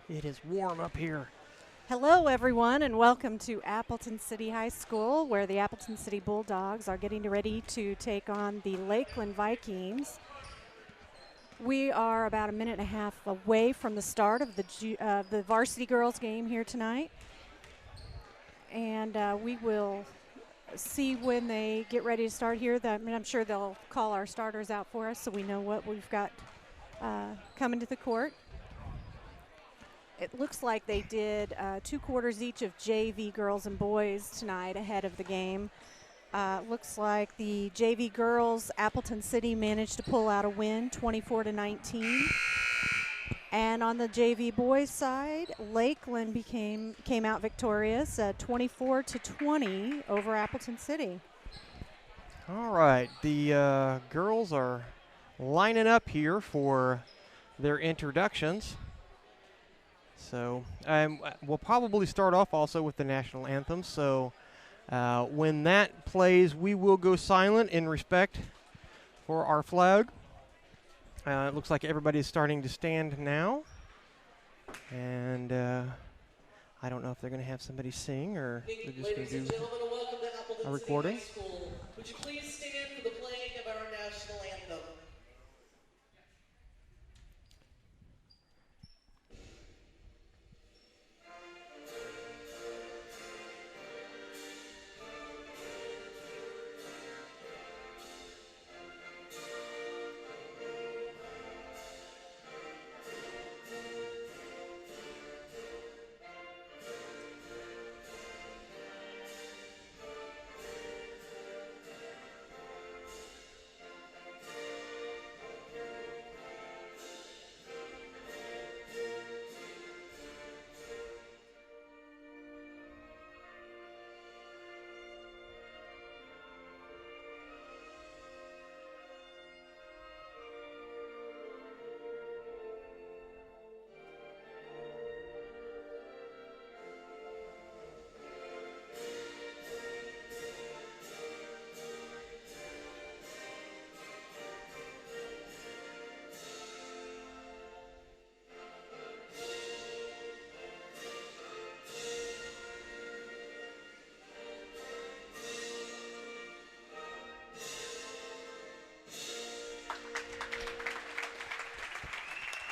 It is warm up here. Hello, everyone, and welcome to Appleton City High School, where the Appleton City Bulldogs are getting ready to take on the Lakeland Vikings. We are about a minute and a half away from the start of the varsity girls game here tonight, and we will see when they get ready to start here. I'm sure they'll call our starters out for us so we know what we've got coming to the court. It looks like they did 2 quarters each of JV girls and boys tonight ahead of the game. Looks like the JV girls, Appleton City managed to pull out a win, 24-19. And on the JV boys side, Lakeland came out victorious, 24-20 over Appleton City. All right, the girls are lining up here for their introductions. So we'll probably start off also with the national anthem. So when that plays, we will go silent in respect for our flag. It looks like everybody's starting to stand now. And I don't know if they're going to have somebody sing or they're just going to do a recording. Would you please stand for the playing of our national anthem?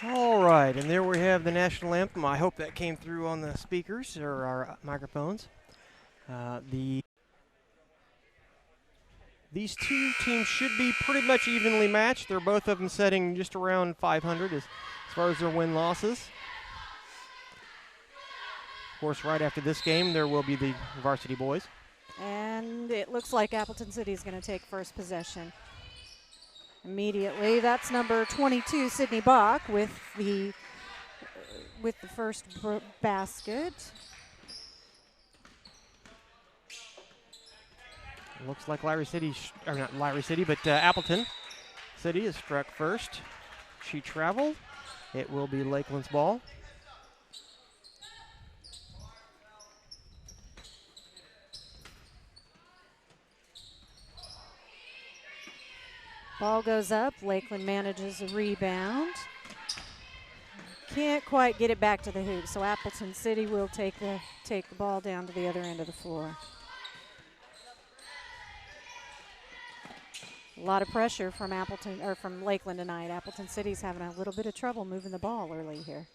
All right, and there we have the national anthem. I hope that came through on the speakers or our microphones. These two teams should be pretty much evenly matched. They're both of them setting just around 500 as far as their win-losses. Of course, right after this game, there will be the varsity boys. And it looks like Appleton City is going to take first possession immediately. That's number 22, Sydney Bach, with the first basket. Looks like Appleton City is struck first. She traveled. It will be Lakeland's ball. Ball goes up. Lakeland manages a rebound. Can't quite get it back to the hoop, so Appleton City will take the ball down to the other end of the floor. A lot of pressure from Lakeland tonight. Appleton City's having a little bit of trouble moving the ball early here.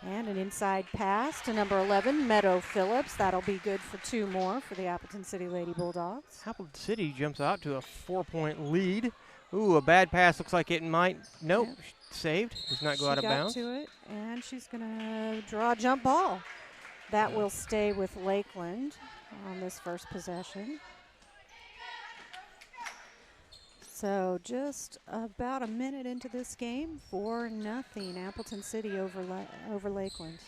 And an inside pass to number 11, Meadow Phillips. That'll be good for 2 more for the Appleton City Lady Bulldogs. Appleton City jumps out to a 4-point lead. Ooh, a bad pass. Looks like it might. Nope, yep. Saved. Does not go out of bounds. She got to it, and she's going to draw a jump ball. That will stay with Lakeland on this first possession. So just about a minute into this game, 4-0 Appleton City over Lakeland.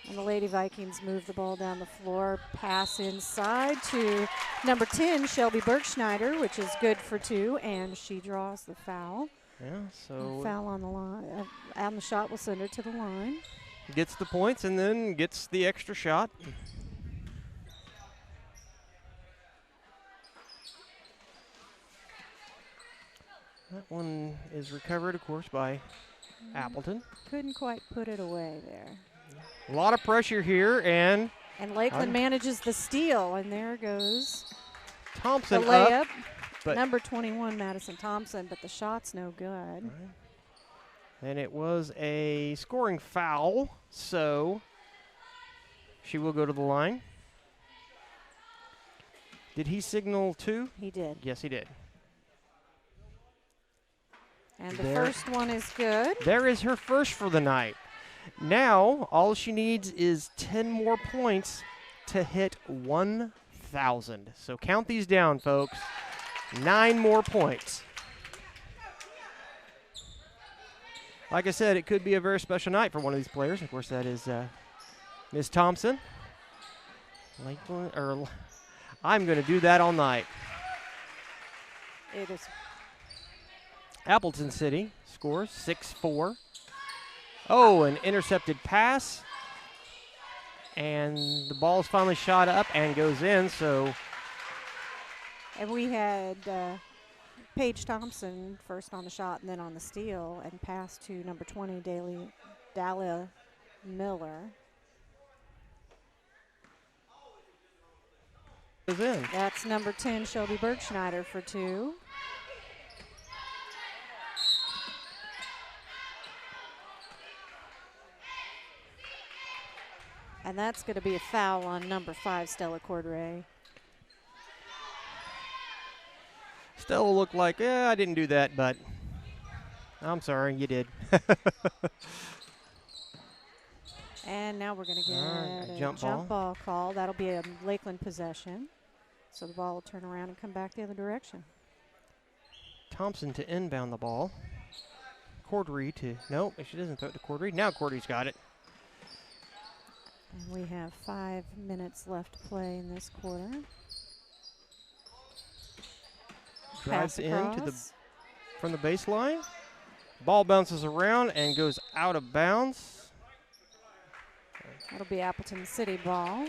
And the Lady Vikings move the ball down the floor, pass inside to number 10, Shelby Bergschneider, which is good for 2, and she draws the foul. Yeah, so foul on the line, and the shot will send her to the line. Gets the points and then gets the extra shot. That one is recovered, of course, by Appleton. Couldn't quite put it away there. A lot of pressure here, and Lakeland manages the steal, and there goes Thompson the layup. up. But number 21, Madison Thompson, but the shot's no good. Right. And it was a scoring foul, so she will go to the line. Did he signal two? He did. Yes, he did. And the first one is good. There is her first for the night. Now, all she needs is 10 more points to hit 1,000. So count these down, folks. 9 more points. Like I said, it could be a very special night for one of these players. Of course, that is Ms. Thompson. I'm going to do that all night. It is. Appleton City scores 6-4. Oh, an intercepted pass. And the ball is finally shot up and goes in, so. And we had Paige Thompson first on the shot and then on the steal, and pass to number 20, Dahlia Miller. Goes in. That's number 10, Shelby Bergschneider for 2. And that's going to be a foul on number 5, Stella Cordray. Stella looked like, I didn't do that, but I'm sorry, you did. And now we're going to get a a jump ball call. That'll be a Lakeland possession. So the ball will turn around and come back the other direction. Thompson to inbound the ball. Cordray to, no, she doesn't throw it to Cordray. Now Cordray's got it. And we have 5 minutes left to play in this quarter. Drives from the baseline. Ball bounces around and goes out of bounds. That'll be Appleton City ball.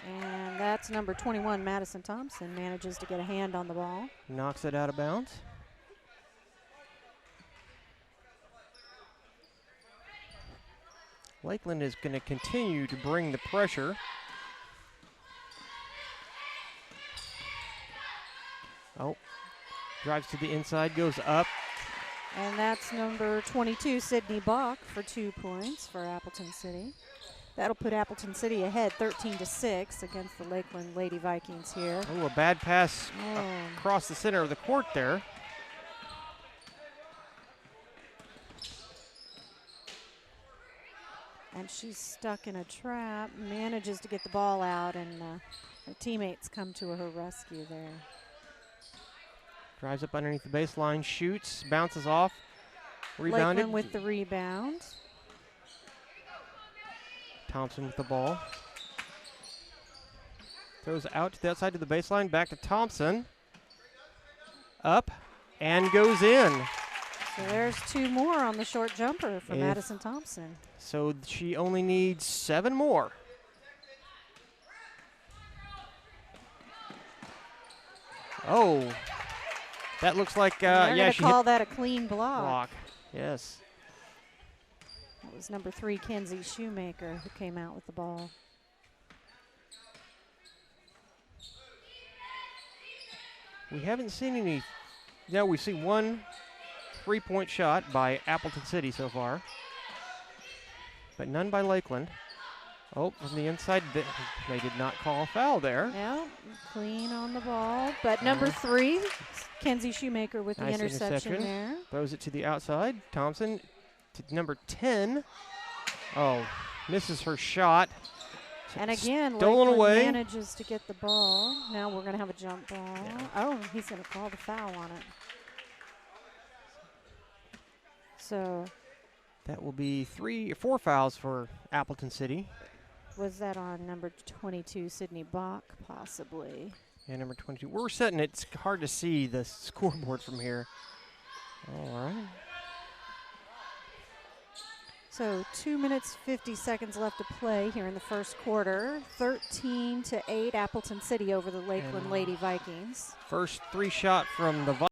And that's number 21, Madison Thompson, manages to get a hand on the ball. Knocks it out of bounds. Lakeland is going to continue to bring the pressure. Oh, drives to the inside, goes up. And that's number 22, Sydney Bach, for 2 points for Appleton City. That'll put Appleton City ahead 13-6 against the Lakeland Lady Vikings here. Oh, a bad pass across the center of the court there. And she's stuck in a trap, manages to get the ball out, and her teammates come to her rescue there. Drives up underneath the baseline, shoots, bounces off, rebounded. Lakeland with the rebound. Thompson with the ball. Throws out to the outside to the baseline, back to Thompson. Up and goes in. So there's 2 more on the short jumper for Madison Thompson. So she only needs 7 more. Oh, that looks like, yeah, she call that a clean block. Yes. That was number 3, Kenzie Shoemaker, who came out with the ball. We haven't seen any. No, we see 1 3-point shot by Appleton City so far, but none by Lakeland. Oh, from the inside, they did not call a foul there. No, clean on the ball. But number 3, Kenzie Shoemaker with the interception there. Throws it to the outside. Thompson to number 10. Oh, misses her shot. And again, stolen away. Manages to get the ball. Now we're going to have a jump ball. Yeah. Oh, he's going to call the foul on it. So that will be 3 or 4 fouls for Appleton City. Was that on number 22, Sydney Bach, possibly? Yeah, number 22. We're setting it. It's hard to see the scoreboard from here. All right. So 2 minutes, 50 seconds left to play here in the first quarter. 13-8, Appleton City over the Lakeland Lady Vikings. First 3 shot from the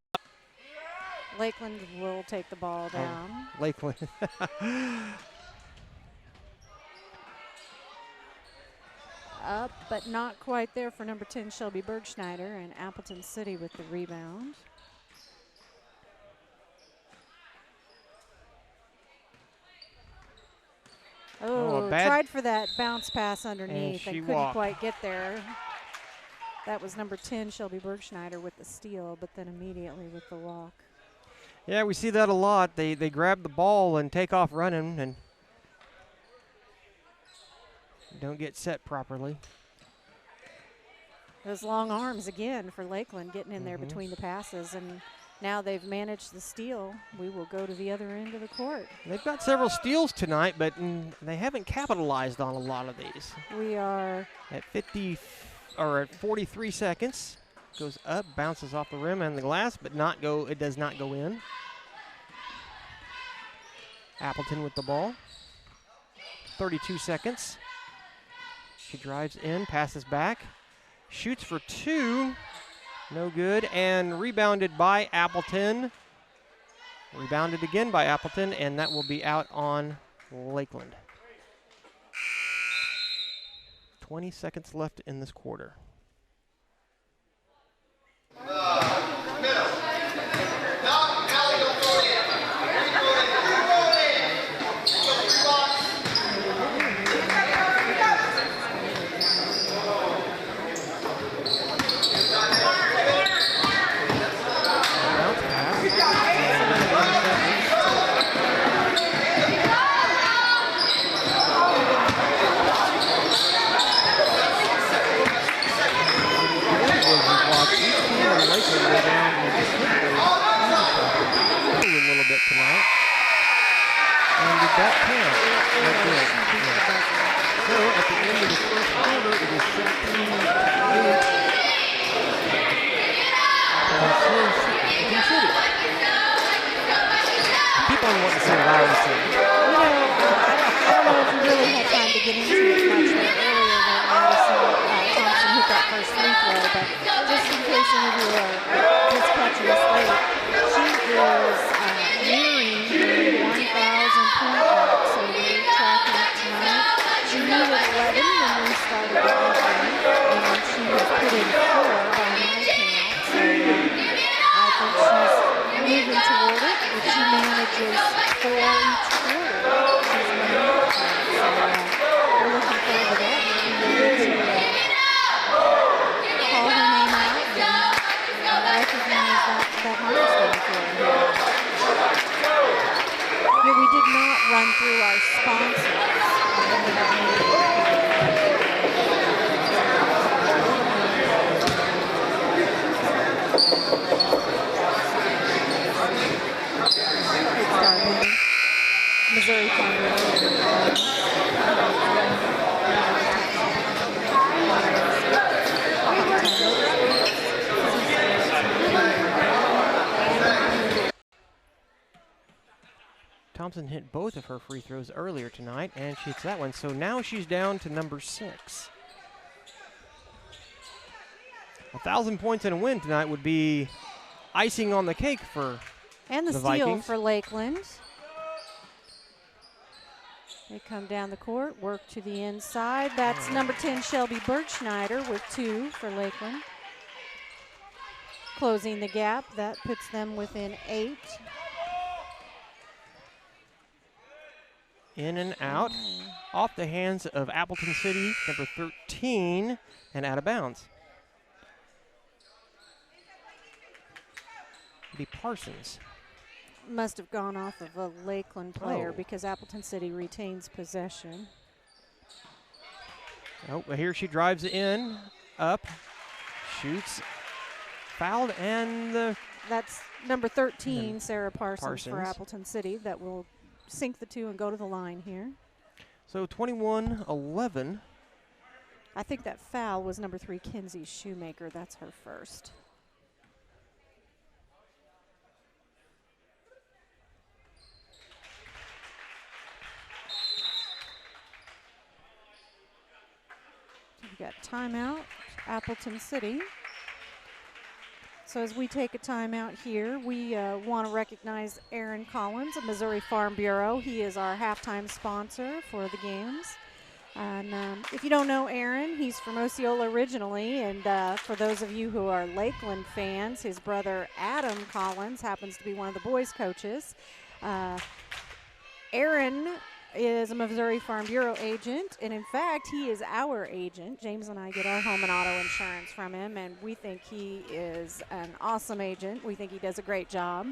Lakeland will take the ball down. Lakeland. Up, but not quite there for number 10, Shelby Bergschneider, and Appleton City with the rebound. Tried for that bounce pass underneath and couldn't quite get there. That was number 10, Shelby Bergschneider, with the steal, but then immediately with the walk. Yeah, we see that a lot. They grab the ball and take off running and don't get set properly. Those long arms again for Lakeland getting in there between the passes, and now they've managed the steal. We will go to the other end of the court. They've got several steals tonight, but they haven't capitalized on a lot of these. We are at 43 seconds. Goes up, bounces off the rim and the glass, but it does not go in. Appleton with the ball. 32 seconds. She drives in, passes back, shoots for 2. No good, and rebounded by Appleton. Rebounded again by Appleton, and that will be out on Lakeland. 20 seconds left in this quarter. That count. So at the end of the first quarter, it is 17-8. City. Keep on wanting to say what I was saying. I don't know if we really had time to get into it much earlier than Madison Thompson hit that first free throw, but just in case any of you are just catching us late, she is nearing the 1,000 point mark, so we're tracking it tonight. She needed 11 when we started the game, and she has put in 4 by my count, so I think she's moving toward it. If she manages 4 each quarter, she's moving toward it. So we're looking forward to that. We'll be able to call her name out and recognize that milestone for her. Yeah, we did not run through our sponsors. Missouri Thompson hit both of her free throws earlier tonight, and she hits that one. So now she's down to number 6. 1,000 points in a win tonight would be icing on the cake for and the steal Vikings. For Lakeland. They come down the court, work to the inside. That's number 10, Shelby Bergschneider, with 2 for Lakeland. Closing the gap, that puts them within 8. In and out, off the hands of Appleton City, number 13, and out of bounds. Be Parsons. Must have gone off of a Lakeland player because Appleton City retains possession. Oh, well, here she drives in, up, shoots, fouled, and that's number 13, Sarah Parsons for Appleton City, that will sink the 2 and go to the line here. So 21-11. I think that foul was number 3, Kinsey Shoemaker. That's her first. got timeout, Appleton City. So as we take a timeout here, we want to recognize Aaron Collins of Missouri Farm Bureau. He is our halftime sponsor for the games. And if you don't know Aaron, he's from Osceola originally. And for those of you who are Lakeland fans, his brother Adam Collins happens to be one of the boys' coaches. Aaron is a Missouri Farm Bureau agent, and in fact, he is our agent. James and I get our home and auto insurance from him, and we think he is an awesome agent. We think he does a great job.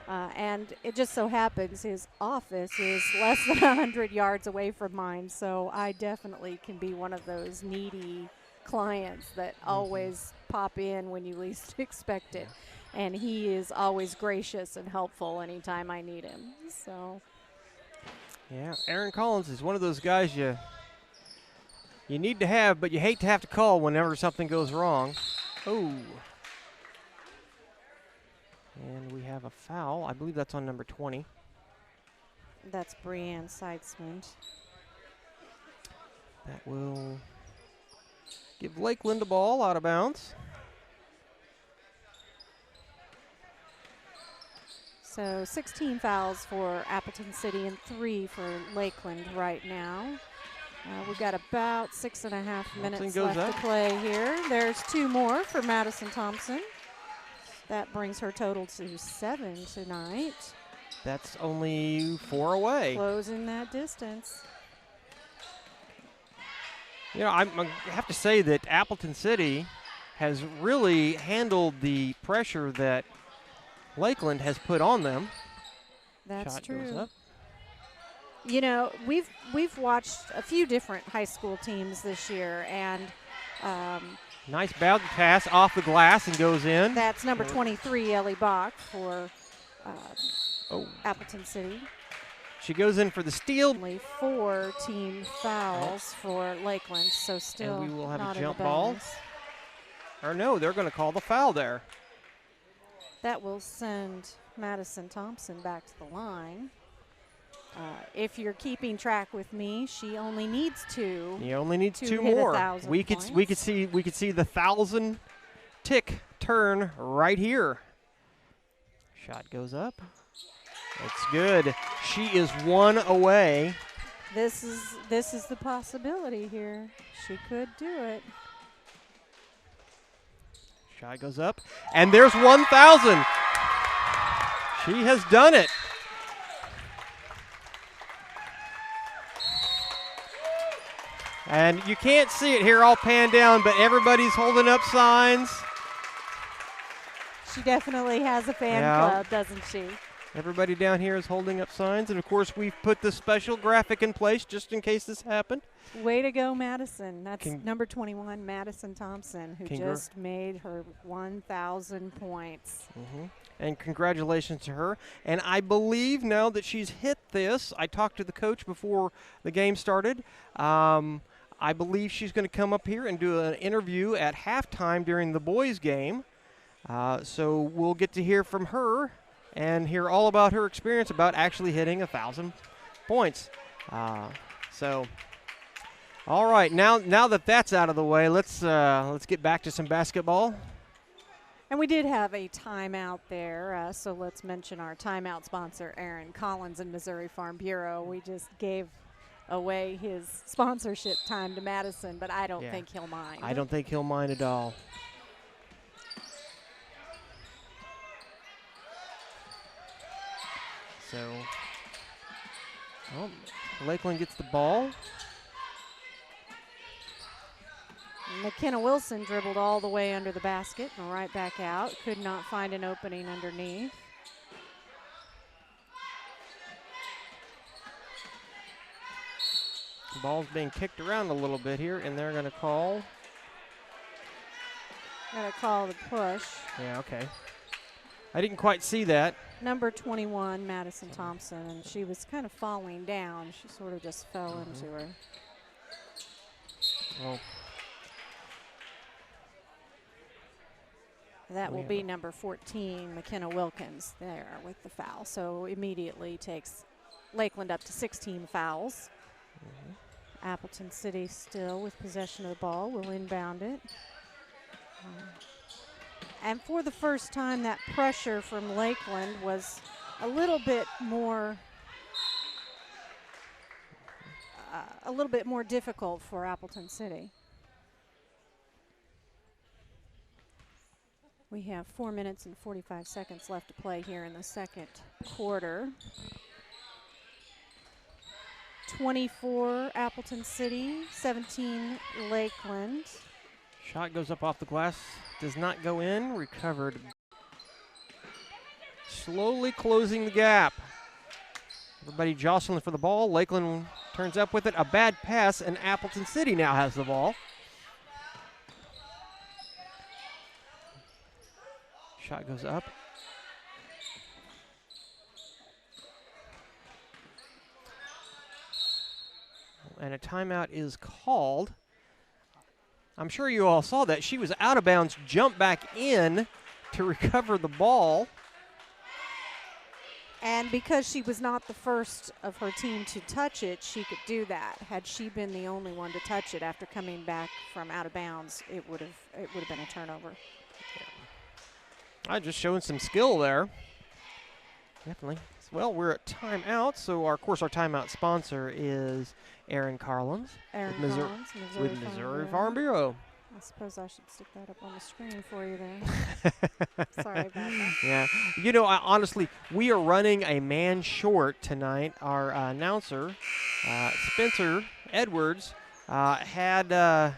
And it just so happens his office is less than 100 yards away from mine, so I definitely can be one of those needy clients that always pop in when you least expect it. And he is always gracious and helpful anytime I need him. So. Yeah, Aaron Collins is one of those guys you need to have, but you hate to have to call whenever something goes wrong. Oh. And we have a foul. I believe that's on number 20. That's Breanne Sidesmond. That will give Lakeland the ball out of bounds. So 16 fouls for Appleton City and 3 for Lakeland right now. We've got about 6.5 minutes left to play here. There's 2 more for Madison Thompson. That brings her total to 7 tonight. That's only 4 away. Closing that distance. You know, I have to say that Appleton City has really handled the pressure that Lakeland has put on them. That's Shot true. Goes up. You know, we've watched a few different high school teams this year, and nice bounce pass off the glass and goes in. That's number 23, Ellie Bach, for Appleton City. She goes in for the steal. Only 4 team fouls for Lakeland, so still and we will have not a jump in the ball. bonus. Or no, they're going to call the foul there. That will send Madison Thompson back to the line. If you're keeping track with me, she only needs 2. He only needs to 2 hit more. 1,000 We could see the 1,000 tick turn right here. Shot goes up. It's good. She is 1 away. This is the possibility here. She could do it. Shot goes up, and there's 1,000. She has done it. And you can't see it here all panned down, but everybody's holding up signs. She definitely has a fan club, doesn't she? Everybody down here is holding up signs, and of course we've put this special graphic in place just in case this happened. Way to go, Madison. That's number 21, Madison Thompson, who just made her 1,000 points. And congratulations to her. And I believe now that she's hit this, I talked to the coach before the game started. I believe she's going to come up here and do an interview at halftime during the boys' game. So we'll get to hear from her and hear all about her experience about actually hitting 1,000 points. All right, now that that's out of the way, let's get back to some basketball. And we did have a timeout there, so let's mention our timeout sponsor, Aaron Collins and Missouri Farm Bureau. We just gave away his sponsorship time to Madison, but I don't think he'll mind. I don't think he'll mind at all. So, Lakeland gets the ball. McKenna Wilson dribbled all the way under the basket and right back out. Could not find an opening underneath. The ball's being kicked around a little bit here, and they're going to call. Got to call the push. Yeah, okay. I didn't quite see that. Number 21, Madison Thompson, and she was kind of falling down. She sort of just fell into her. Well, that will be number 14, McKenna Wilkins, there with the foul. So immediately takes Lakeland up to 16 fouls. Appleton City still with possession of the ball. Will inbound it. And for the first time, that pressure from Lakeland was a little bit more difficult for Appleton City. We have 4 minutes and 45 seconds left to play here in the second quarter. 24 Appleton City, 17 Lakeland. Shot goes up off the glass, does not go in, recovered. Slowly closing the gap. Everybody jostling for the ball. Lakeland turns up with it. A bad pass, and Appleton City now has the ball. Shot goes up. And a timeout is called. I'm sure you all saw that. She was out of bounds, jumped back in to recover the ball. And because she was not the first of her team to touch it, she could do that. Had she been the only one to touch it after coming back from out of bounds, it would have been a turnover. I just showing some skill there. Definitely. Well, we're at timeout, so our timeout sponsor is Aaron Carlins with Missouri Farm Bureau. I suppose I should stick that up on the screen for you there. Sorry about that. Yeah. You know, honestly, we are running a man short tonight. Our announcer, Spencer Edwards, had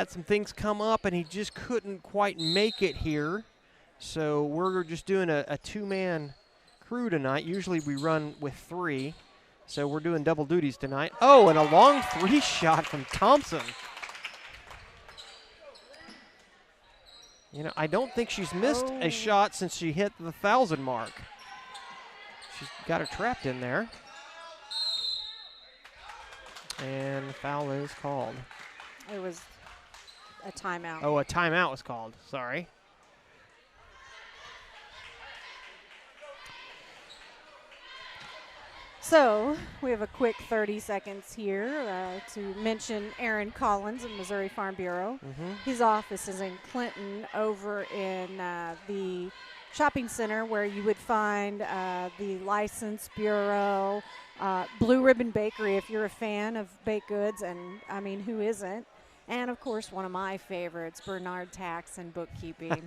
some things come up, and he just couldn't quite make it here. So we're just doing a two-man crew tonight. Usually we run with 3, so we're doing double duties tonight. Oh, and a long 3 shot from Thompson. You know, I don't think she's missed a shot since she hit the 1,000 mark. She's got her trapped in there. And the foul is called. It was a timeout. Oh, a timeout was called. Sorry. So we have a quick 30 seconds here to mention Aaron Collins of Missouri Farm Bureau. His office is in Clinton over in the shopping center where you would find the License Bureau, Blue Ribbon Bakery if you're a fan of baked goods, and I mean, who isn't? And of course, one of my favorites, Bernard Tax and Bookkeeping.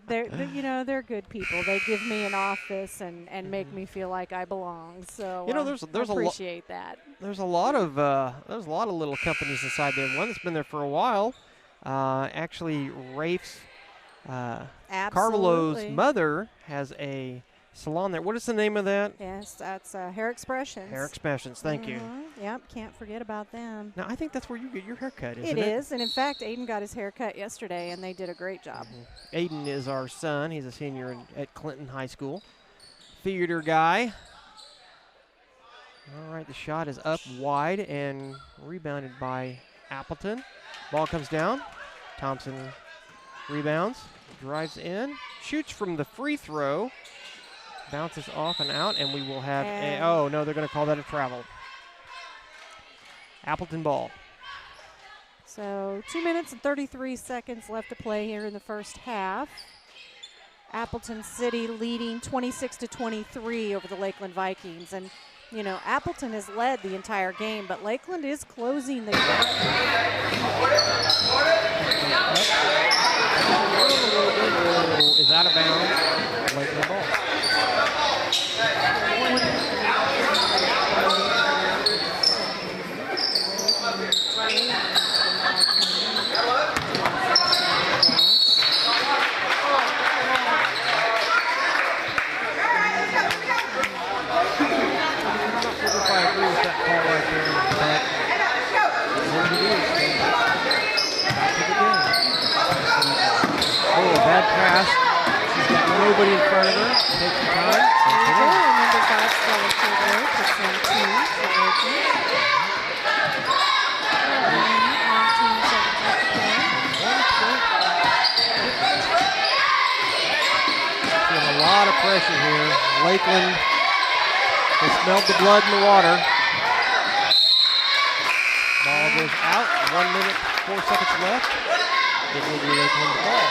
They're good people. They give me an office and make me feel like I belong. So I appreciate that. There's a lot of little companies inside there. One that's been there for a while. Actually, Rafe's Carvalho's mother has a salon there. What is the name of that? Yes, that's Hair Expressions. Hair Expressions, thank you. Yep, can't forget about them. Now, I think that's where you get your haircut, isn't it? It is, and in fact, Aiden got his hair cut yesterday, and they did a great job. Aiden is our son. He's a senior at Clinton High School. Theater guy. All right, the shot is up wide and rebounded by Appleton. Ball comes down. Thompson rebounds, drives in, shoots from the free throw. Bounces off and out, and we will have oh, no, they're going to call that a travel. Appleton ball. So 2 minutes and 33 seconds left to play here in the first half. Appleton City leading 26-23 over the Lakeland Vikings. And, you know, Appleton has led the entire game, but Lakeland is closing the gap. Is out of bounds. Lakeland ball. Bad pass. She's got nobody in front of her. Takes the time. Number 5, Stella Kilgore, puts in 2 for Lakeland. 19 seconds left to play. There's a lot of pressure here. Lakeland has smelled the blood in the water. Ball goes out. 1 minute, 4 seconds left. It will be Lakeland's ball.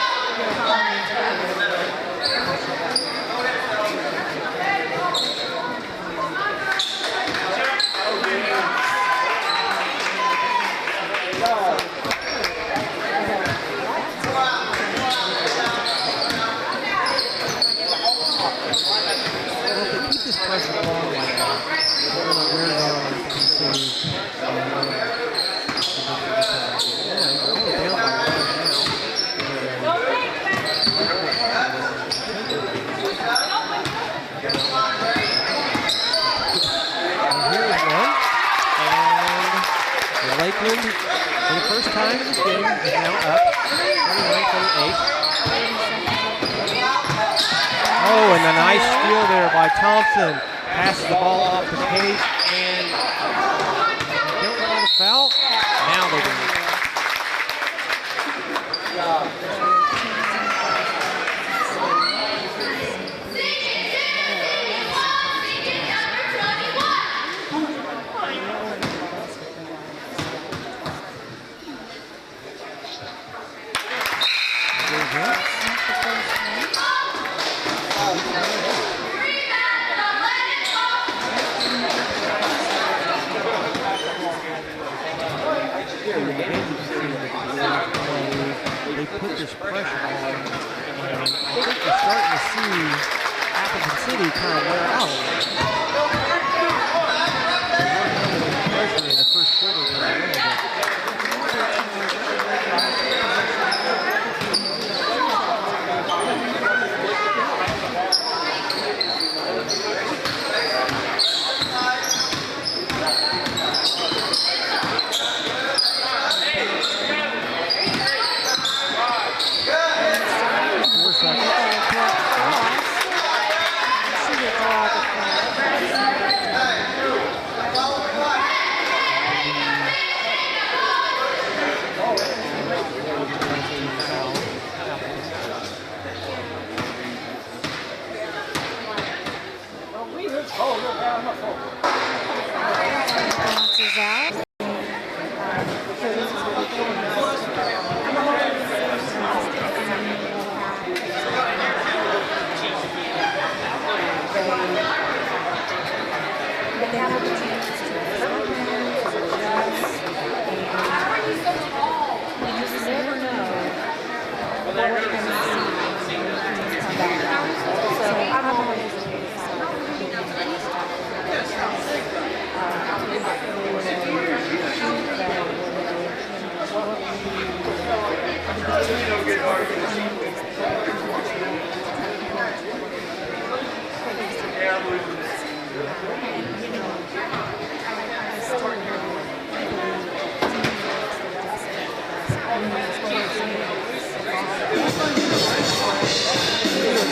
Well, if they keep this pressure long like that, they're going to wear down Appleton City. Lakeland, for the first time in this game, is now up 29-28. Oh, and a nice steal there by Thompson. Passes the ball off the page, and don't call the foul. Now they do. They put this pressure on, and I think we're starting to see Appleton City kind of wear out a little bit. Pressure in the first quarter was a little bit.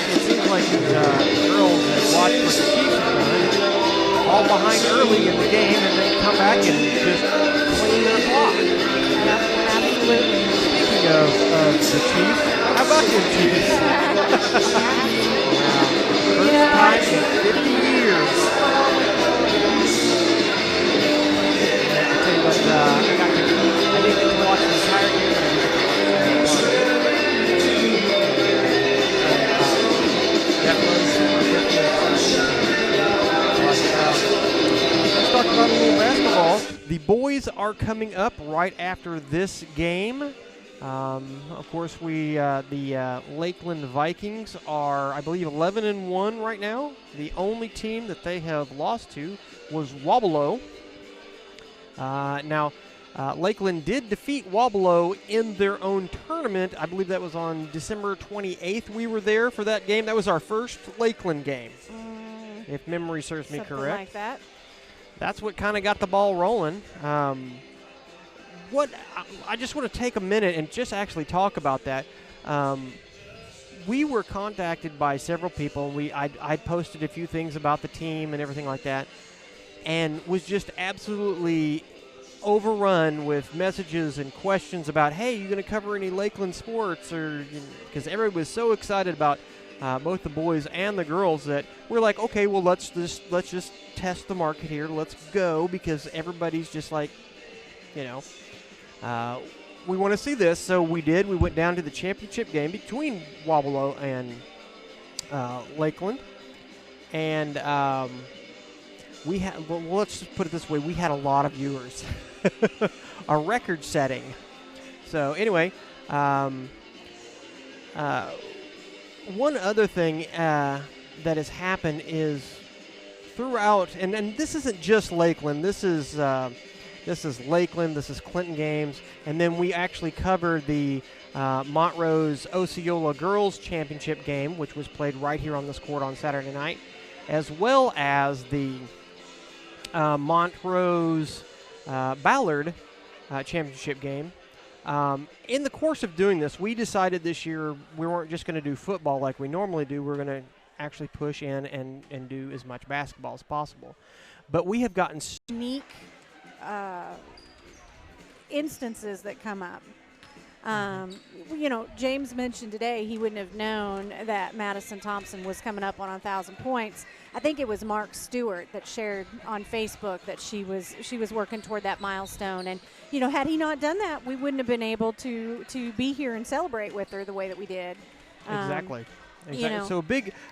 It seems like these girls have watched what the Chiefs have done, all behind early in the game, and then come back and just clean their clock. Absolutely. Speaking of the Chiefs, how about your Chiefs? First time in 50 years. I tell you what, I didn't get to watch the entire game. That was let's talk about a little basketball. The boys are coming up right after this game. Of course, the Lakeland Vikings are, I believe, 11-1 right now. The only team that they have lost to was Wobbelow. Now, Lakeland did defeat Wobbelow in their own tournament. I believe that was on December 28th. We were there for that game. That was our first Lakeland game, if memory serves me Something correct. like that. That's what kind of got the ball rolling. I just want to take a minute and just actually talk about that. We were contacted by several people. I posted a few things about the team and everything like that, and was just absolutely overrun with messages and questions about, hey, you going to cover any Lakeland sports? Or because everybody was so excited about both the boys and the girls that we're like, okay, well, let's just test the market here. Let's go, because everybody's just like We want to see this, so we did. We went down to the championship game between Wabalo and Lakeland, and we had. Well, let's just put it this way: we had a lot of viewers, a record-setting. So anyway, one other thing that has happened is throughout, and this isn't just Lakeland. This is Lakeland. This is Clinton games, and then we actually covered the Montrose Osceola Girls Championship game, which was played right here on this court on Saturday night, as well as the Montrose Ballard Championship game. In the course of doing this, we decided this year we weren't just going to do football like we normally do. We're going to actually push in and do as much basketball as possible. But we have gotten unique instances that come up. James mentioned today he wouldn't have known that Madison Thompson was coming up on 1,000 points. I think it was Mark Stewart that shared on Facebook that she was working toward that milestone. And, had he not done that, we wouldn't have been able to be here and celebrate with her the way that we did. Exactly. So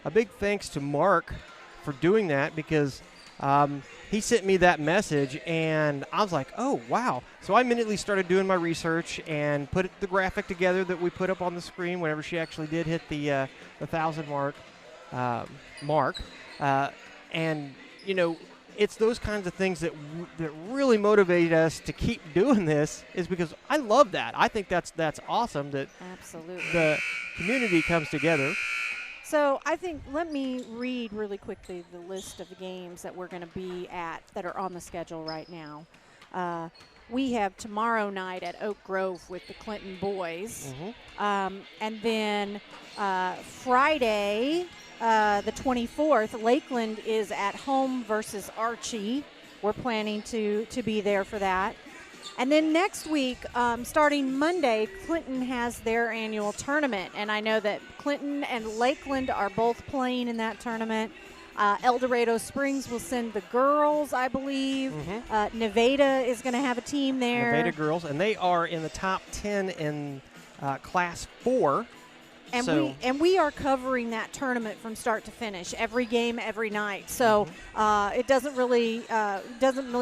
a big thanks to Mark for doing that, because he sent me that message, and I was like, oh, wow. So I immediately started doing my research and put the graphic together that we put up on the screen whenever she actually did hit the 1,000 mark. And, it's those kinds of things that really motivate us to keep doing this, is because I love that. I think that's awesome that absolutely the community comes together. So I think, let me read really quickly the list of the games that we're going to be at that are on the schedule right now. We have tomorrow night at Oak Grove with the Clinton boys. Mm-hmm. And then Friday, the 24th, Lakeland is at home versus Archie. We're planning to be there for that. And then next week, starting Monday, Clinton has their annual tournament. And I know that Clinton and Lakeland are both playing in that tournament. El Dorado Springs will send the girls, I believe. Mm-hmm. Nevada is going to have a team there. Nevada girls, and they are in the top 10 in Class 4. And we are covering that tournament from start to finish, every game, every night. So it doesn't really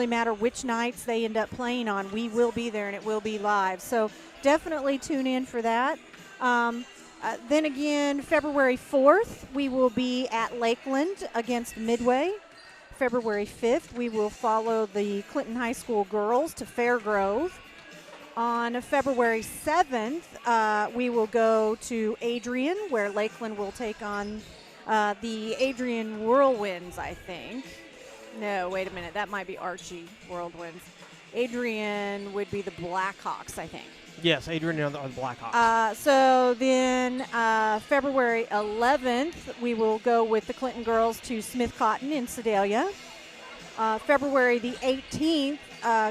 matter which nights they end up playing on. We will be there, and it will be live. So definitely tune in for that. Then again, February 4th, we will be at Lakeland against Midway. February 5th, we will follow the Clinton High School girls to Fairgrove. On February 7th, we will go to Adrian, where Lakeland will take on the Adrian Whirlwinds, I think. No, wait a minute. That might be Archie Whirlwinds. Adrian would be the Blackhawks, I think. Yes, Adrian are the Blackhawks. So then February 11th, we will go with the Clinton girls to Smith Cotton in Sedalia. February the 18th,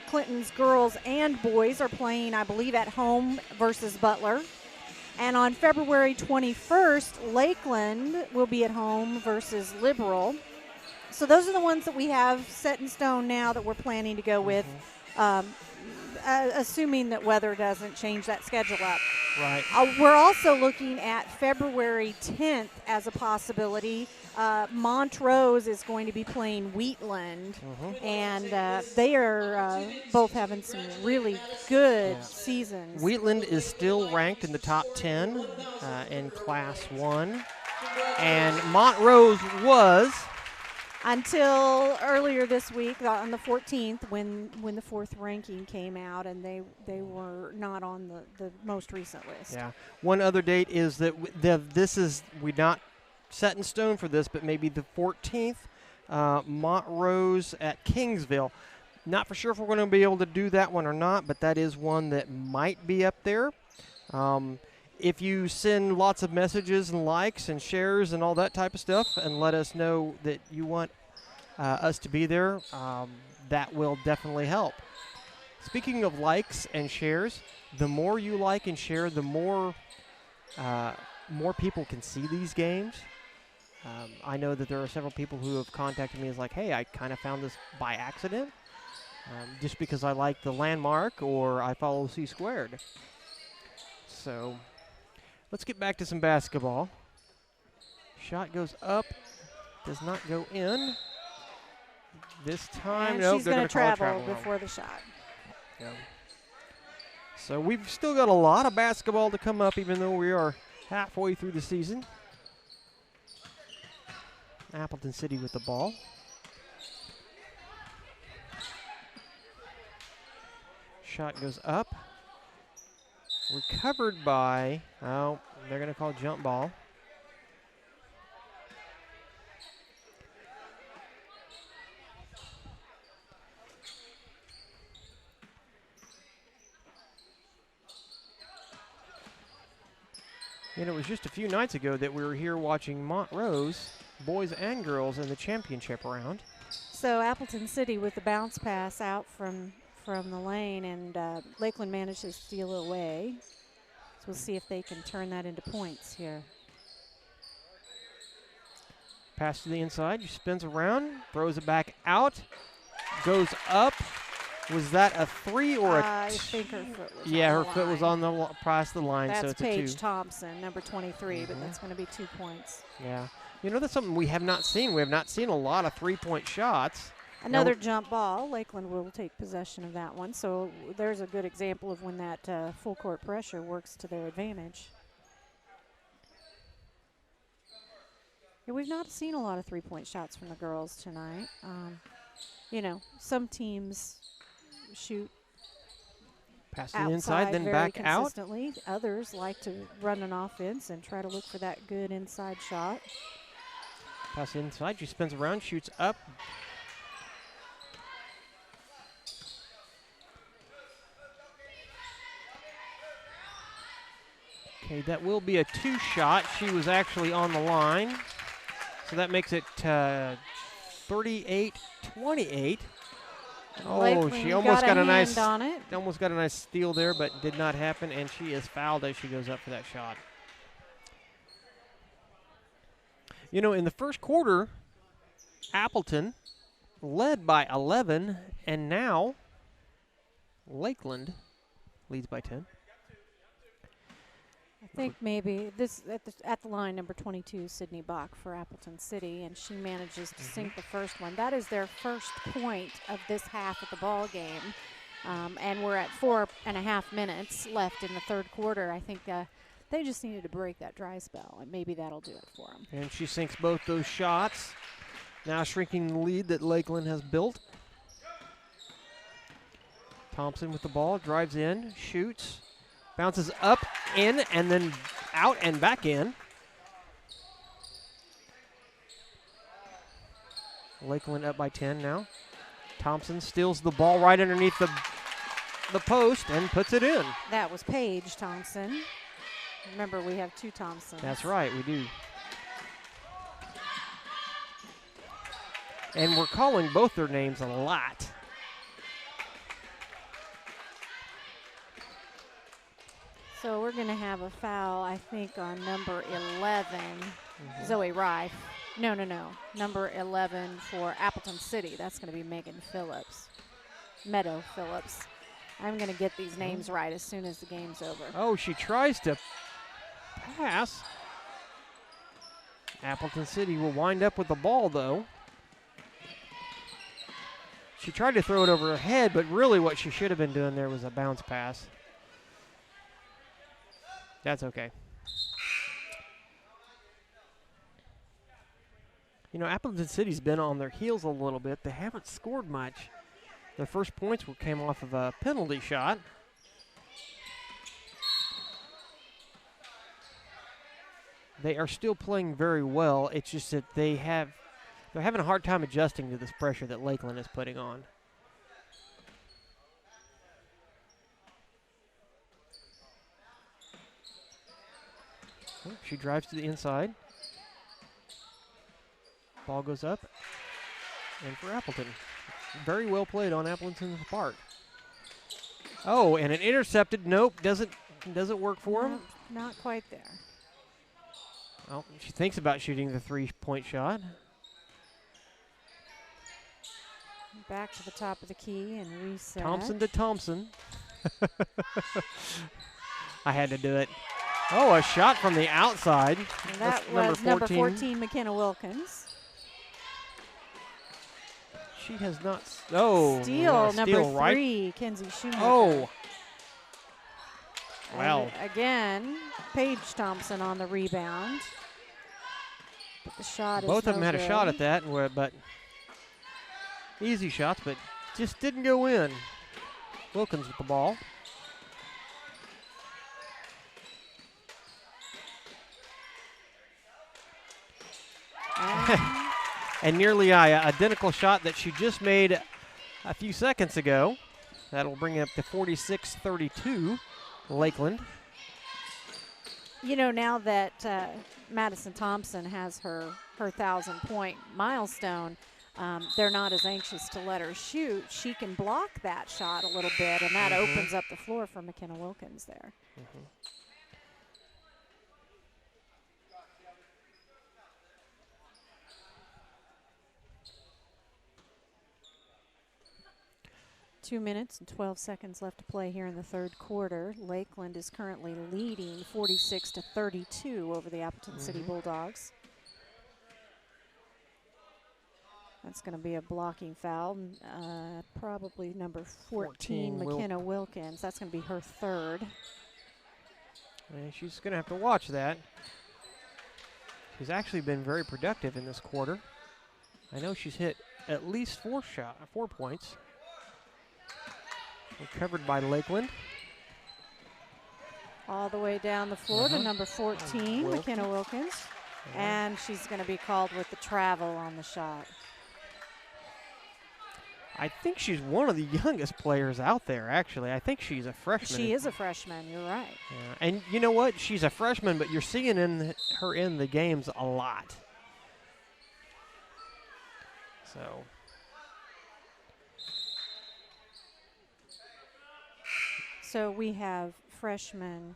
Clinton's girls and boys are playing, I believe, at home versus Butler. And on February 21st, Lakeland will be at home versus Liberal. So those are the ones that we have set in stone now that we're planning to go with, assuming that weather doesn't change that schedule up. Right. We're also looking at February 10th as a possibility. Montrose is going to be playing Wheatland, and they are both having some really good seasons. Wheatland is still ranked in the top 10 in Class 1, and Montrose was until earlier this week on the 14th when the fourth ranking came out, and they were not on the most recent list. Yeah. One other date is that we're not set in stone for this, but maybe the 14th, Montrose at Kingsville. Not for sure if we're going to be able to do that one or not, but that is one that might be up there. If you send lots of messages and likes and shares and all that type of stuff and let us know that you want us to be there, that will definitely help. Speaking of likes and shares, the more you like and share, the more people can see these games. I know that there are several people who have contacted me as like, hey, I kind of found this by accident. just because I like the landmark or I follow C squared. So let's get back to some basketball. Shot goes up, does not go in. This time, And nope, she's they're going going to to call it travel travel before the shot. Yeah. So we've still got a lot of basketball to come up, even though we are halfway through the season. Appleton City with the ball. Shot goes up. Recovered by, oh, they're going to call jump ball. And it was just a few nights ago that we were here watching Montrose, boys and girls, in the championship round. So Appleton City with the bounce pass out from the lane, and Lakeland managed to steal it away. So we'll see if they can turn that into points here. Pass to the inside, she spins around, throws it back out, goes up. Was that a three or a I think her foot was yeah, on her the foot was line. on the past the line, so That's it's a Paige 2. Thompson, number 23, but that's going to be 2 points. Yeah. You know, that's something we have not seen. We have not seen a lot of three-point shots. Another jump ball. Lakeland will take possession of that one. So there's a good example of when that full court pressure works to their advantage. Yeah, we've not seen a lot of three-point shots from the girls tonight. You know, some teams shoot Pass to the outside inside, then very back out. consistently. Others like to run an offense and try to look for that good inside shot. Pass inside, she spins around, shoots up. Okay, that will be a 2 shot. She was actually on the line. So that makes it 38-28. Oh, Lakeland she almost got a nice hand on it. almost got a nice steal there, but did not happen, and she is fouled as she goes up for that shot. You know, in the first quarter, Appleton led by 11, and now Lakeland leads by 10. I think maybe this at the line, number 22, Sydney Bach for Appleton City, and she manages to sink the first one. That is their first point of this half of the ball game, and we're at 4.5 minutes left in the third quarter. I think they just needed to break that dry spell, and maybe that'll do it for them. And she sinks both those shots, now shrinking the lead that Lakeland has built. Thompson with the ball, drives in, shoots. Bounces up, in, and then out and back in. Lakeland up by 10 now. Thompson steals the ball right underneath the post and puts it in. That was Paige Thompson. Remember, we have 2 Thompsons. That's right, we do. And we're calling both their names a lot. So we're going to have a foul, I think, on number 11, Zoe Rife. No. Number 11 for Appleton City. That's going to be Megan Phillips. Meadow Phillips. I'm going to get these names right as soon as the game's over. Oh, she tries to pass. Appleton City will wind up with the ball, though. She tried to throw it over her head, but really what she should have been doing there was a bounce pass. That's okay. You know, Appleton City's been on their heels a little bit. They haven't scored much. Their first points came off of a penalty shot. They are still playing very well. It's just that they're having a hard time adjusting to this pressure that Lakeland is putting on. Oh, she drives to the inside. Ball goes up. And for Appleton. Very well played on Appleton's part. Oh, and it intercepted. Nope, doesn't work for him. Not quite there. Oh, she thinks about shooting the 3-point shot. Back to the top of the key and reset. Thompson to Thompson. I had to do it. Oh, a shot from the outside. And that was number 14, McKenna Wilkins. She has not. Oh, steal number steal, right? 3, Kenzie Schumacher. Oh. And Wow. again, Paige Thompson on the rebound. But the shot Both is of them had good. a shot at that, but easy shots, but just didn't go in. Wilkins with the ball. And nearly an identical shot that she just made a few seconds ago. That'll bring it up to 46-32, Lakeland. You know, now that Madison Thompson has her 1,000-point milestone, they're not as anxious to let her shoot. She can block that shot a little bit, and that opens up the floor for McKenna Wilkins there. 2 minutes and 12 seconds left to play here in the third quarter. Lakeland is currently leading 46-32 over the Appleton City Bulldogs. That's going to be a blocking foul. Probably number 14 McKenna Wilkins. That's going to be her third. And she's going to have to watch that. She's actually been very productive in this quarter. I know she's hit at least 4 points. Recovered by Lakeland. All the way down the floor to number 14, McKenna Wilkins. And she's going to be called with the travel on the shot. I think she's one of the youngest players out there, actually. I think she's a freshman. She is a freshman, you're right. Yeah. And you know what? She's a freshman, but you're seeing her in the games a lot. So. So we have freshman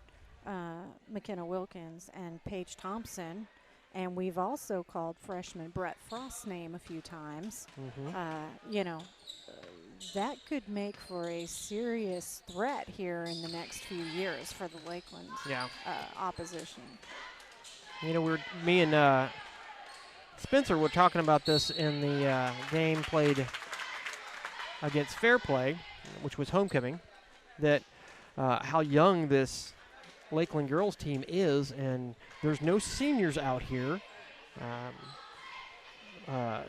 McKenna Wilkins and Paige Thompson, and we've also called freshman Brett Frost's name a few times. You know, that could make for a serious threat here in the next few years for the Lakeland opposition. You know, me and Spencer were talking about this in the game played against Fairplay, which was homecoming, that how young this Lakeland girls team is, and there's no seniors out here.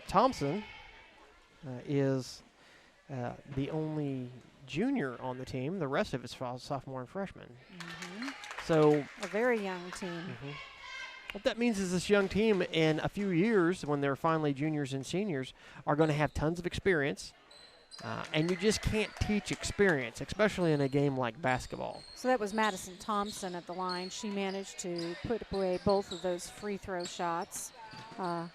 Thompson is the only junior on the team. The rest of it's sophomore and freshman. So a very young team. What that means is this young team in a few years, when they're finally juniors and seniors, are going to have tons of experience. And you just can't teach experience, especially in a game like basketball. So that was people Thompson at the line. She managed to put away both of those free throw shots. And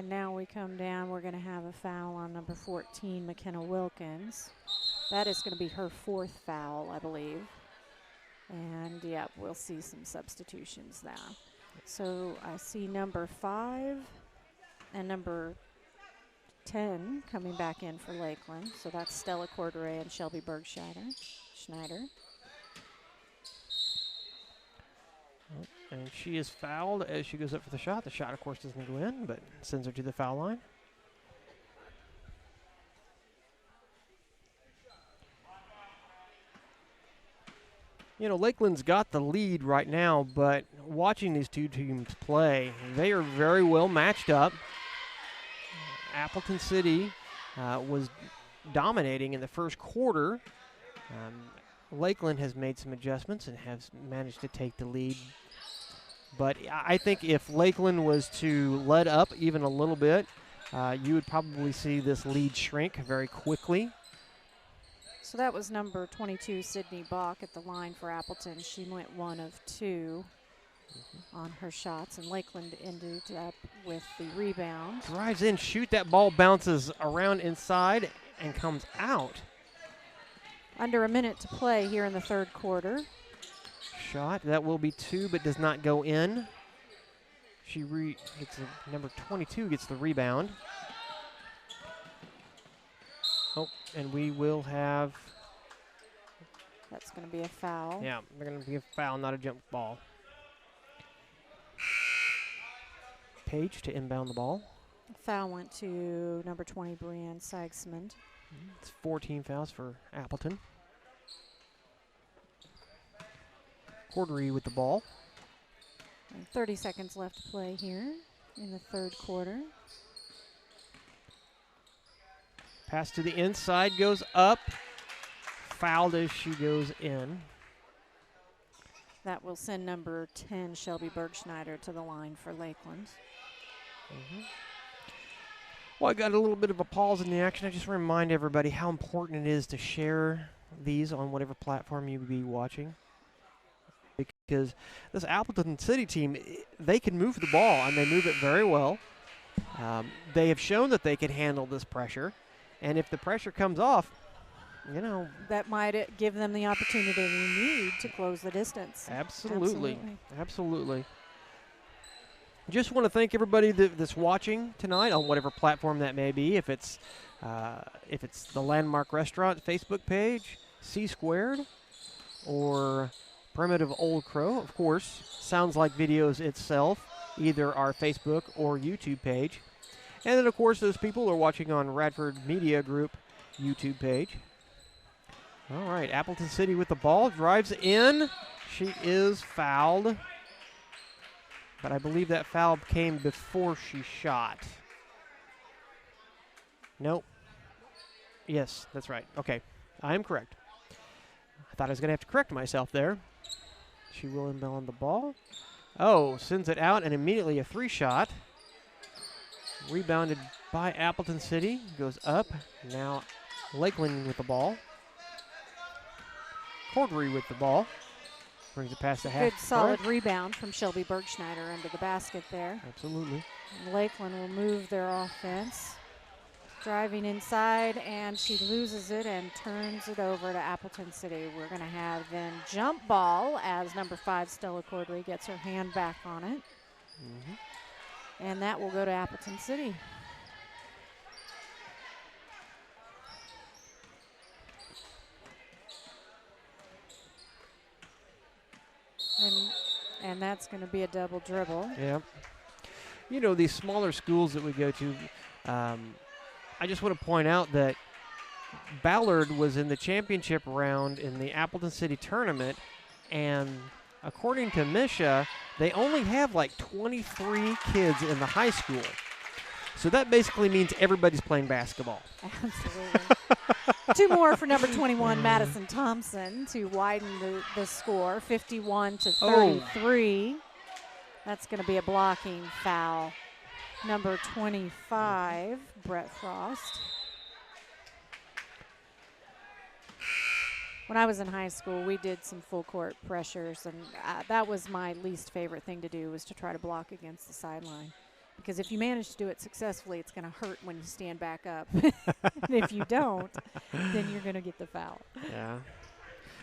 now we come down. We're going to have a foul on number 14, McKenna Wilkins. That is going to be her 4th foul, I believe. And, yeah, we'll see some substitutions now. So I see number 5 and number 10 coming back in for Lakeland. So that's Stella Corderay and Shelby Schneider. And she is fouled as she goes up for the shot. The shot, of course, doesn't go in, but sends her to the foul line. You know, Lakeland's got the lead right now, but watching these two teams play, they are very well matched up. Appleton City was dominating in the first quarter. Lakeland has made some adjustments and has managed to take the lead. But I think if Lakeland was to let up even a little bit, you would probably see this lead shrink very quickly. So that was number 22, Sydney Bach, at the line for Appleton. She went 1 of 2 on her shots, and Lakeland ended up with the rebound. Drives in, shoot, that ball bounces around inside and comes out. Under a minute to play here in the third quarter. shot. That will be 2, but does not go in. Number 22 gets the rebound. Oh, and we will have. That's going to be a foul. Yeah, they're going to be a foul, not a jump ball. Page to inbound the ball. Foul went to number 20, Brianne Sigsmund. It's 14 fouls for Appleton. Cordery with the ball. And 30 seconds left to play here in the third quarter. Pass to the inside, goes up. Fouled as she goes in. That will send number 10, Shelby Bergschneider, to the line for Lakeland. Well, I got a little bit of a pause in the action. I just remind everybody how important it is to share these on whatever platform you be watching. Because this Appleton City team, they can move the ball, and they move it very well. They have shown that they can handle this pressure. And if the pressure comes off, that might give them the opportunity they need to close the distance. Absolutely. Just want to thank everybody that's watching tonight on whatever platform that may be. If it's the Landmark Restaurant Facebook page, C Squared, or Primitive Old Crow, of course, Sounds Like Videos itself, either our Facebook or YouTube page. And then, of course, those people are watching on Radford Media Group YouTube page. All right, Appleton City with the ball, drives in. She is fouled. But I believe that foul came before she shot. Nope. Yes, that's right. Okay, I am correct. I thought I was going to have to correct myself there. She will inbound the ball. Oh, sends it out, and immediately a 3-shot. Rebounded by Appleton City. Goes up. Now Lakeland with the ball. Cordery with the ball. Brings it past the half. Good solid rebound from Shelby Bergschneider under the basket there. Absolutely. And Lakeland will move their offense. Driving inside, and she loses it and turns it over to Appleton City. We're going to have then jump ball as number 5, Stella Cordery, gets her hand back on it. And that will go to Appleton City. And that's going to be a double dribble. Yeah. These smaller schools that we go to, I just want to point out that Ballard was in the championship round in the Appleton City tournament, and according to Misha, they only have like 23 kids in the high school. So that basically means everybody's playing basketball. Absolutely. 2 more for number 21, Madison Thompson, to widen the score, 51 to 33. That's going to be a blocking foul. Number 25, Brett Frost. When I was in high school, we did some full court pressures, and that was my least favorite thing to do, was to try to block against the sideline. Because if you manage to do it successfully, it's going to hurt when you stand back up. And if you don't, then you're going to get the foul. Yeah.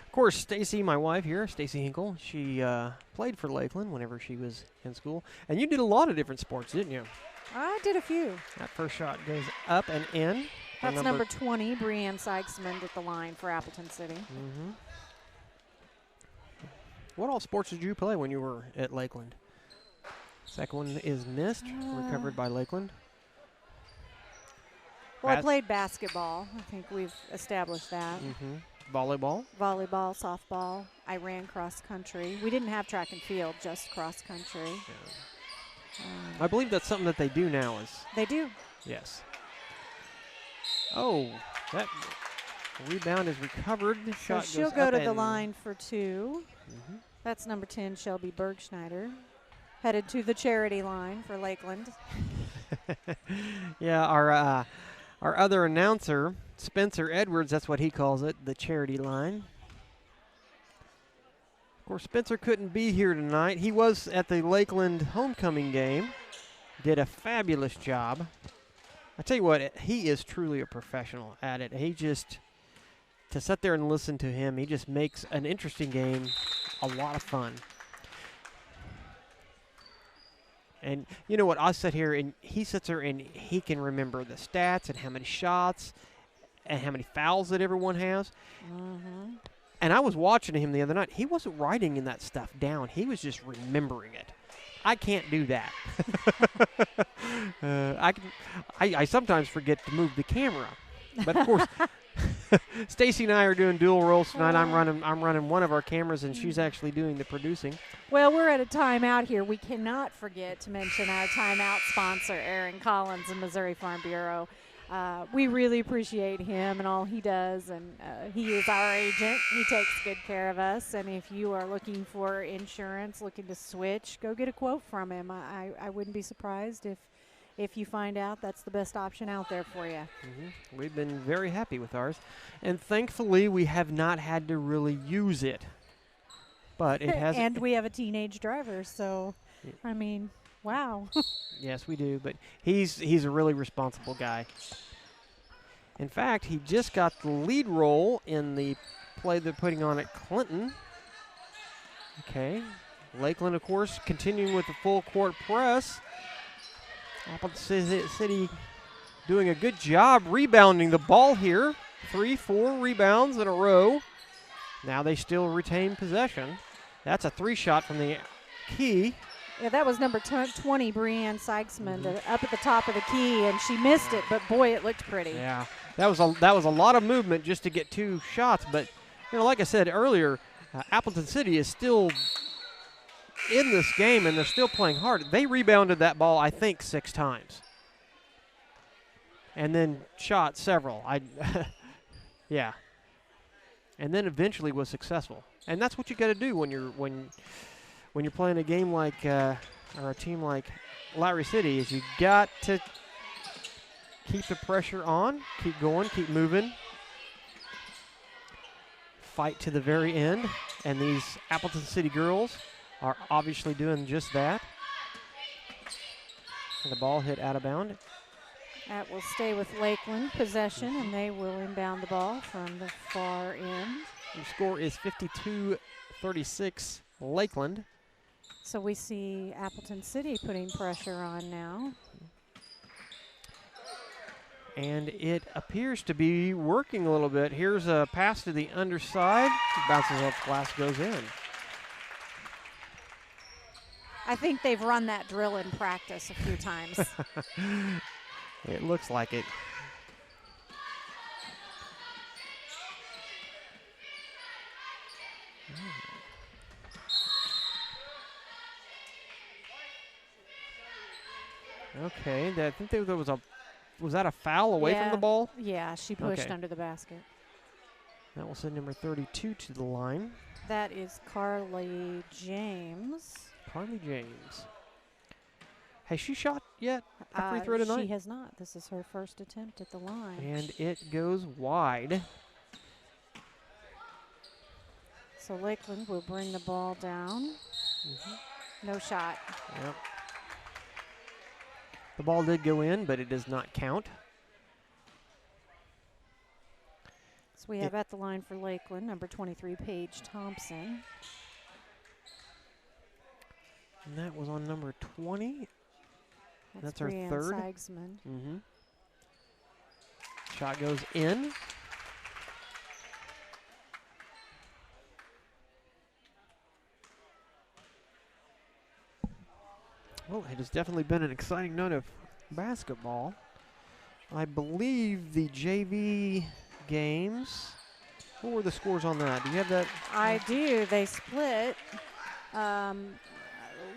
Of course, Stacy, my wife here, Stacy Hinkle, she played for Lakeland whenever she was in school. And you did a lot of different sports, didn't you? I did a few. That first shot goes up and in. That's number 20, Brianne Sigsmund, at the line for Appleton City. What all sports did you play when you were at Lakeland? Second one is missed, recovered by Lakeland. Well, I played basketball. I think we've established that. Volleyball? Volleyball, softball. I ran cross country. We didn't have track and field, just cross country. Yeah. I believe that's something that they do now. They do. Yes. Oh, that rebound is recovered. So she'll go to the line for 2. That's number 10, Shelby Bergschneider, headed to the charity line for Lakeland. Yeah, our other announcer, Spencer Edwards, that's what he calls it, the charity line. Of course, Spencer couldn't be here tonight. He was at the Lakeland homecoming game. Did a fabulous job. I tell you what, he is truly a professional at it. He just, to sit there and listen to him, he just makes an interesting game a lot of fun. And you know what? I sit here and he sits there and he can remember the stats and how many shots and how many fouls that everyone has. Mm-hmm. And I was watching him the other night. He wasn't writing in that stuff down. He was just remembering it. I can't do that. I sometimes forget to move the camera. But of course, Stacy and I are doing dual roles tonight. I'm running one of our cameras, and she's actually doing the producing. Well, we're at a timeout here. We cannot forget to mention our timeout sponsor, Aaron Collins and Missouri Farm Bureau. We really appreciate him and all he does, and he is our agent. He takes good care of us, and if you are looking for insurance, looking to switch, go get a quote from him. I wouldn't be surprised if you find out that's the best option out there for you. Mm-hmm. We've been very happy with ours, and thankfully we have not had to really use it. But it has. And we have a teenage driver, so, I mean, wow. Yes, we do, but he's a really responsible guy. In fact, he just got the lead role in the play they're putting on at Clinton. Okay. Lakeland, of course, continuing with the full court press. Appleton City doing a good job rebounding the ball here. 3-4 rebounds in a row. Now they still retain possession. That's a 3-shot from the key. Yeah, that was number 20, Breanne Sykesman, up at the top of the key, and she missed it, but boy, it looked pretty. Yeah, that was a lot of movement just to get 2 shots. But like I said earlier, Appleton City is still in this game, and they're still playing hard. They rebounded that ball, I think, 6 times, and then shot several. Yeah, and then eventually was successful. And that's what you got to do when you're playing a game like or a team like Lowry City. Is you got to keep the pressure on, keep going, keep moving, fight to the very end. And these Appleton City girls are obviously doing just that. And the ball hit out of bounds. That will stay with Lakeland possession, and they will inbound the ball from the far end. The score is 52-36 Lakeland. So we see Appleton City putting pressure on now. And it appears to be working a little bit. Here's a pass to the underside. Bounces off glass, goes in. I think they've run that drill in practice a few times. It looks like it. Okay, I think there was that a foul away from the ball? Yeah, she pushed under the basket. That will send number 32 to the line. That is Carly James. Carly James. Has she shot yet a free throw tonight? She has not. This is her first attempt at the line. And it goes wide. So Lakeland will bring the ball down. No shot. Yep. The ball did go in, but it does not count. So we have at the line for Lakeland, number 23, Paige Thompson. And that was on number 20. That's our Breanne third. Sykesman. Shot goes in. Well, it has definitely been an exciting night of basketball. I believe the JV games, what were the scores on that? Do you have that? I do. They split.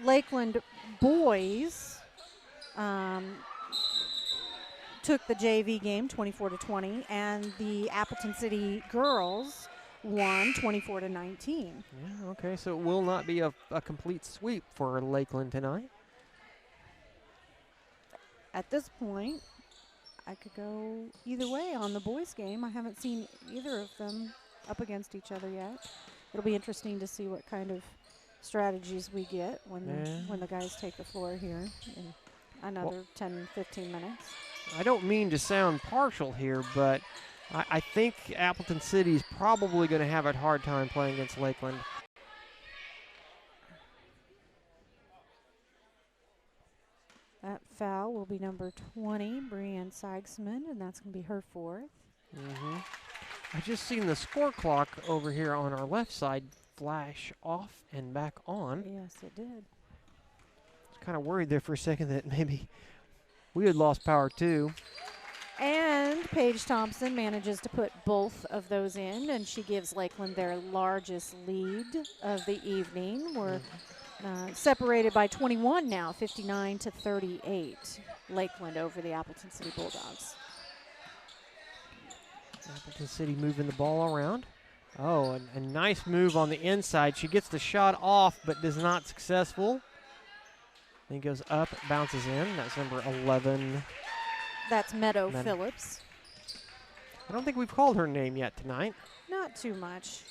Lakeland boys took the JV game 24-20, and the Appleton City girls won 24-19. Yeah, okay, so it will not be a complete sweep for Lakeland tonight. At this point, I could go either way on the boys' game. I haven't seen either of them up against each other yet. It'll be interesting to see what kind of strategies we get when the guys take the floor here in another 10-15 minutes. I don't mean to sound partial here, but I think Appleton City is probably going to have a hard time playing against Lakeland. foul will be number 20, Brianne Seigsman, and that's going to be her 4th. I just seen the score clock over here on our left side flash off and back on. Yes, it did. I was kind of worried there for a second that maybe we had lost power too. And Paige Thompson manages to put both of those in, and she gives Lakeland their largest lead of the evening. We're separated by 21 now, 59-38. Lakeland over the Appleton City Bulldogs. Appleton City moving the ball around. Oh, a nice move on the inside. She gets the shot off, but is not successful. Then goes up, bounces in. That's number 11. That's Meadow Phillips. I don't think we've called her name yet tonight. Not too much.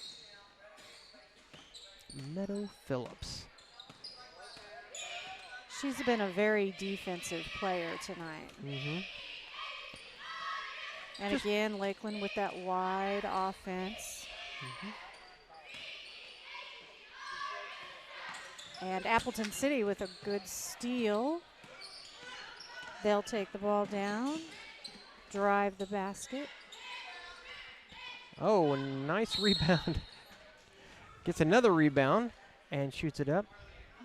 Meadow Phillips. She's been a very defensive player tonight. And again, Lakeland with that wide offense. And Appleton City with a good steal. They'll take the ball down, drive the basket. Oh, a nice rebound. Gets another rebound and shoots it up.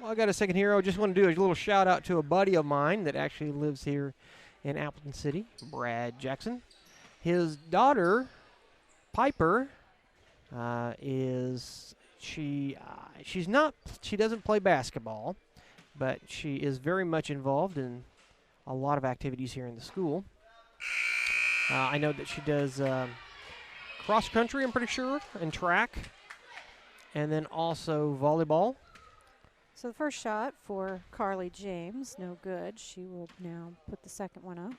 Well, I got a second here. I just want to do a little shout out to a buddy of mine that actually lives here in Appleton City, Brad Jackson. His daughter, Piper, she doesn't play basketball, but she is very much involved in a lot of activities here in the school. I know that she does cross country, I'm pretty sure, and track, and then also volleyball. So the first shot for Carly James, no good. She will now put the second one up.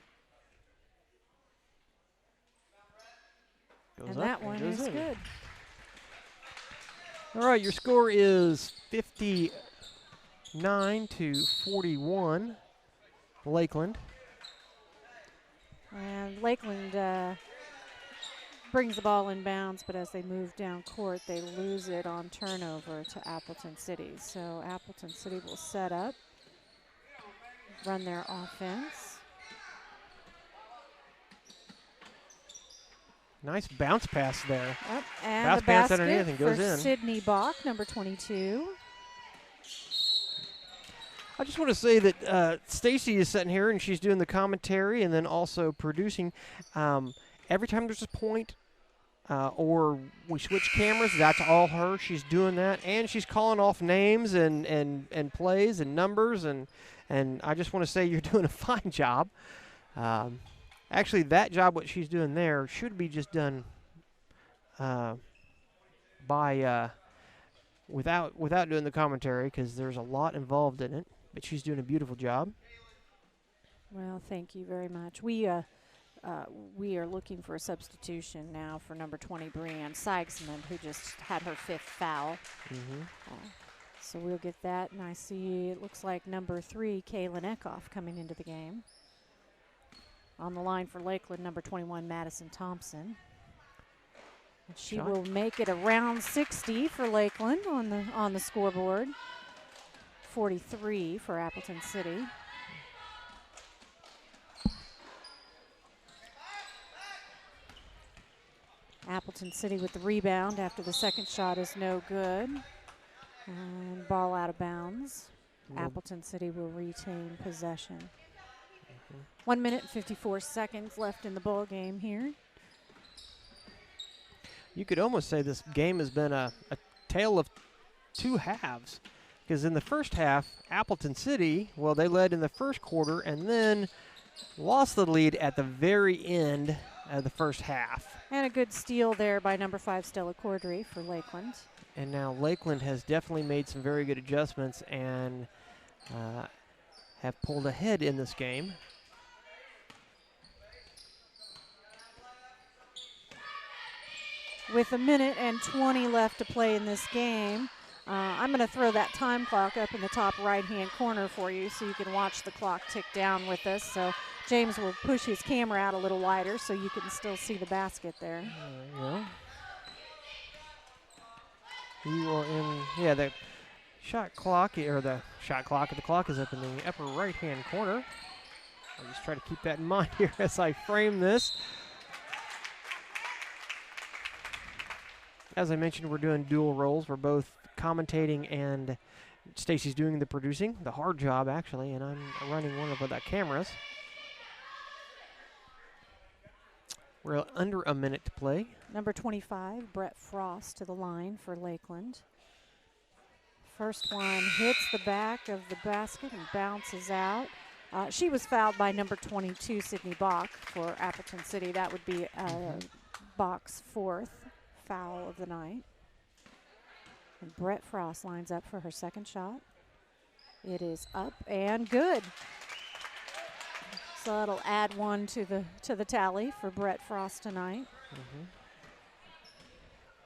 Goes and up that one is in. good. All right, your score is 59-41, Lakeland. And Lakeland brings the ball in bounds, but as they move down court, they lose it on turnover to Appleton City. So Appleton City will set up, run their offense. Nice bounce pass there. Yep, and Bounce the pass basket underneath and goes for in. Sydney Bach, number 22. I just want to say that Stacy is sitting here and she's doing the commentary and then also producing. Every time there's a point or we switch cameras, that's all her. She's doing that, and she's calling off names and plays and numbers, and I just want to say you're doing a fine job. Actually, that job, what she's doing there, should be just done without doing the commentary, because there's a lot involved in it. But she's doing a beautiful job. Well, thank you very much. We are looking for a substitution now for number 20, Brianne Seigsman, who just had her 5th foul. So we'll get that. And I see it looks like number 3, Kaylin Eckhoff, coming into the game. On the line for Lakeland, number 21, Madison Thompson. And she will make it around 60 for Lakeland on the scoreboard. 43 for Appleton City. Appleton City with the rebound after the second shot is no good. And ball out of bounds. Appleton City will retain possession. 1 minute and 54 seconds left in the ball game here. You could almost say this game has been a tale of two halves, because in the first half, Appleton City, well, they led in the first quarter and then lost the lead at the very end of the first half. And a good steal there by number 5, Stella Cordry for Lakeland. And now Lakeland has definitely made some very good adjustments and have pulled ahead in this game. With 1 minute and 20 left to play in this game, I'm going to throw that time clock up in the top right-hand corner for you so you can watch the clock tick down with us. So James will push his camera out a little wider so you can still see the basket there. There you go. You are in, the shot clock, the clock is up in the upper right-hand corner. I'll just try to keep that in mind here as I frame this. As I mentioned, we're doing dual roles. We're both commentating and Stacy's doing the producing, the hard job actually, and I'm running one of the cameras. We're under a minute to play. Number 25, Brett Frost to the line for Lakeland. First one hits the back of the basket and bounces out. She was fouled by number 22, Sydney Bach, for Appleton City. That would be Bach's fourth foul of the night. And Brett Frost lines up for her second shot. It is up and good. So that'll add one to the tally for Brett Frost tonight.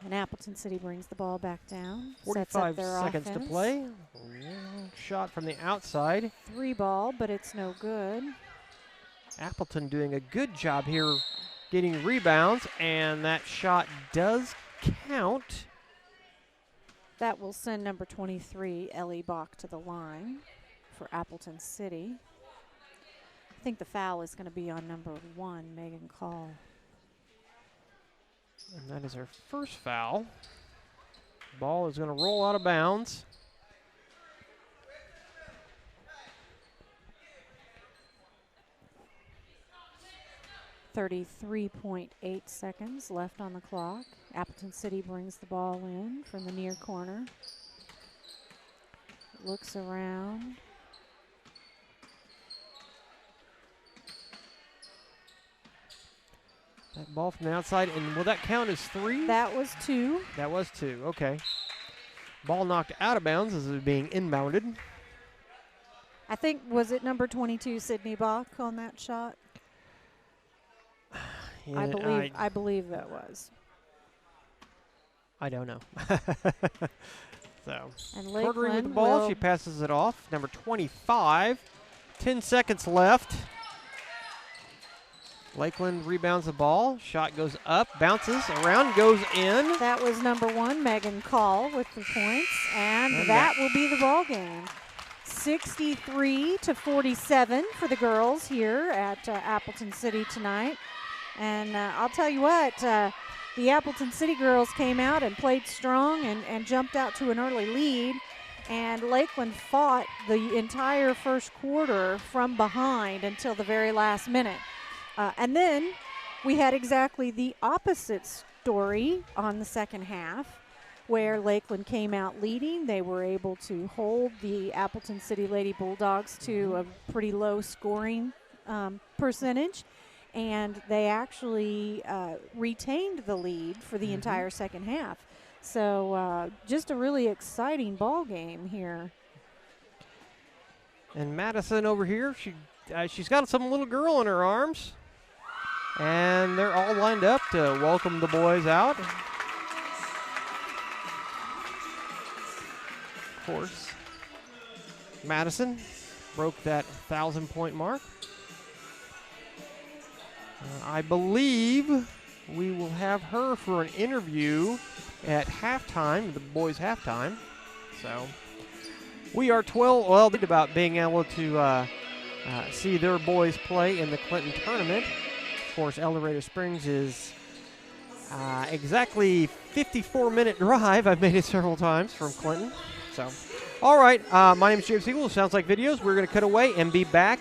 And Appleton City brings the ball back down. 45 seconds to play. Shot from the outside. 3 ball, but it's no good. Appleton doing a good job here getting rebounds, and that shot does count. That will send number 23, Ellie Bach, to the line for Appleton City. I think the foul is going to be on number 1, Megan Call. And that is her first foul. Ball is going to roll out of bounds. .8 seconds left on the clock. Appleton City brings the ball in from the near corner. Looks around. That ball from the outside, and will that count as 3? That was 2. That was 2, okay. Ball knocked out of bounds as it was being inbounded. I think, was it number 22, Sydney Bach, on that shot? Yeah, I believe that was. I don't know. So, And Quartering with the Lakeland ball, she passes it off. Number 25, 10 seconds left. Lakeland rebounds the ball. Shot goes up, bounces around, goes in. That was number 1, Megan Call, with the points, and that will be the ball game. 63-47 for the girls here at Appleton City tonight. And I'll tell you what, the Appleton City girls came out and played strong and jumped out to an early lead. And Lakeland fought the entire first quarter from behind until the very last minute. And then we had exactly the opposite story on the second half, where Lakeland came out leading. They were able to hold the Appleton City Lady Bulldogs to a pretty low scoring percentage. And they actually retained the lead for the entire second half. So just a really exciting ball game here. And Madison over here, she's got some little girl in her arms. And they're all lined up to welcome the boys out. Of course, Madison broke that 1,000-point mark. I believe we will have her for an interview at halftime, the boys' halftime. So we are about being able to see their boys play in the Clinton tournament. Of course, El Dorado Springs is exactly 54-minute drive. I've made it several times from Clinton. So, all right, my name is James Siegel. Sounds Like Videos. We're going to cut away and be back